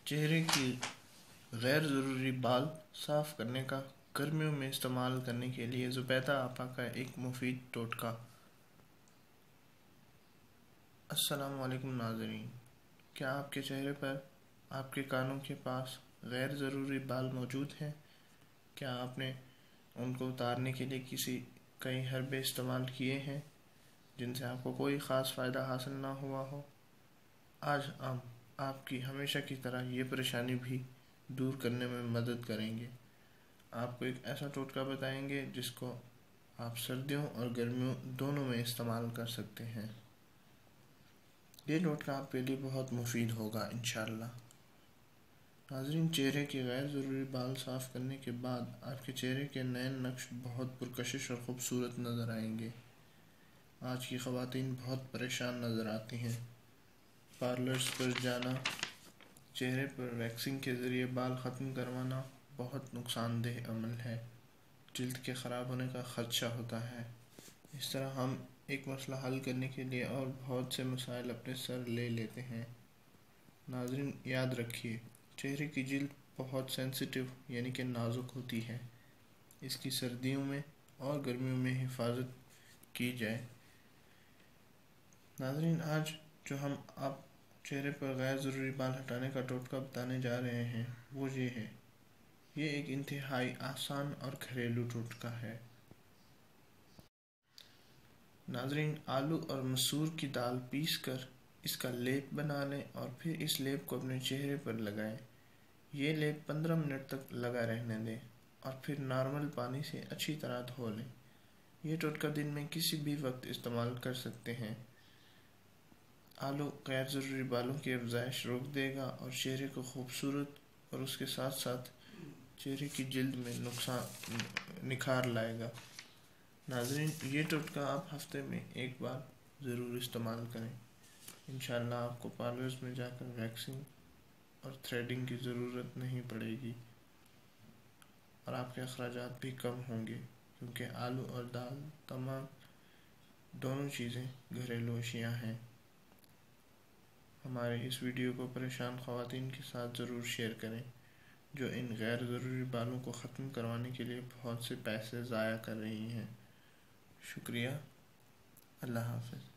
چہرے کی غیر ضروری بال صاف کرنے کا گرمیوں میں استعمال کرنے کے لیے زبیدہ آپا کا ایک مفید ٹوٹکا۔ السلام علیکم ناظرین، کیا آپ کے چہرے پر آپ کے کانوں کے پاس غیر ضروری بال موجود ہیں؟ کیا آپ نے ان کو اتارنے کے لیے کئی حربے استعمال کیے ہیں جن سے آپ کو کوئی خاص فائدہ حاصل نہ ہوا ہو؟ آج ہم آپ کی ہمیشہ کی طرح یہ پریشانی بھی دور کرنے میں مدد کریں گے۔ آپ کو ایک ایسا ٹوٹکا بتائیں گے جس کو آپ سردیوں اور گرمیوں دونوں میں استعمال کر سکتے ہیں۔ یہ ٹوٹکا آپ کے لیے بہت مفید ہوگا انشاءاللہ۔ ناظرین، چہرے کے غیر ضروری بال صاف کرنے کے بعد آپ کے چہرے کے نئے نقش بہت پرکشش اور خوبصورت نظر آئیں گے۔ آج کی خواتین بہت پریشان نظر آتی ہیں۔ پارلرز پر جانا، چہرے پر ویکسنگ کے ذریعے بال ختم کروانا بہت نقصان دہ عمل ہے۔ جلد کے خراب ہونے کا خدشہ ہوتا ہے۔ اس طرح ہم ایک مسئلہ حل کرنے کے لیے اور بہت سے مسائل اپنے سر لے لیتے ہیں۔ ناظرین، یاد رکھیے، چہرے کی جلد بہت سینسیٹیو یعنی کہ نازک ہوتی ہے۔ اس کی سردیوں میں اور گرمیوں میں حفاظت کی جائے۔ ناظرین، آج جو ہم آپ چہرے پر غیر ضروری بال ہٹانے کا ٹوٹکا بتانے جا رہے ہیں وہ یہ ہے۔ یہ ایک انتہائی آسان اور گھریلو ٹوٹکا ہے۔ ناظرین، آلو اور مسور کی دال پیس کر اس کا لیپ بنا لیں اور پھر اس لیپ کو اپنے چہرے پر لگائیں۔ یہ لیپ 15 منٹ تک لگا رہنے دیں اور پھر نارمل پانی سے اچھی طرح دھو لیں۔ یہ ٹوٹکا دن میں کسی بھی وقت استعمال کر سکتے ہیں۔ آلو غیر ضروری بالوں کی افزائش روک دے گا اور چہرے کو خوبصورت اور اس کے ساتھ ساتھ چہرے کی جلد میں نکھار لائے گا۔ ناظرین، یہ ٹوٹکا آپ ہفتے میں ایک بار ضرور استعمال کریں۔ انشاءاللہ آپ کو پارلرز میں جا کر ویکسنگ اور تھریڈنگ کی ضرورت نہیں پڑے گی اور آپ کے اخراجات بھی کم ہوں گے، کیونکہ آلو اور دال تمام دونوں چیزیں گھریلو اشیاء ہیں۔ ہمارے اس ویڈیو کو پریشان خواتین کے ساتھ ضرور شیئر کریں جو ان غیر ضروری بالوں کو ختم کروانے کے لیے بہت سے پیسے ضائع کر رہی ہیں۔ شکریہ۔ اللہ حافظ۔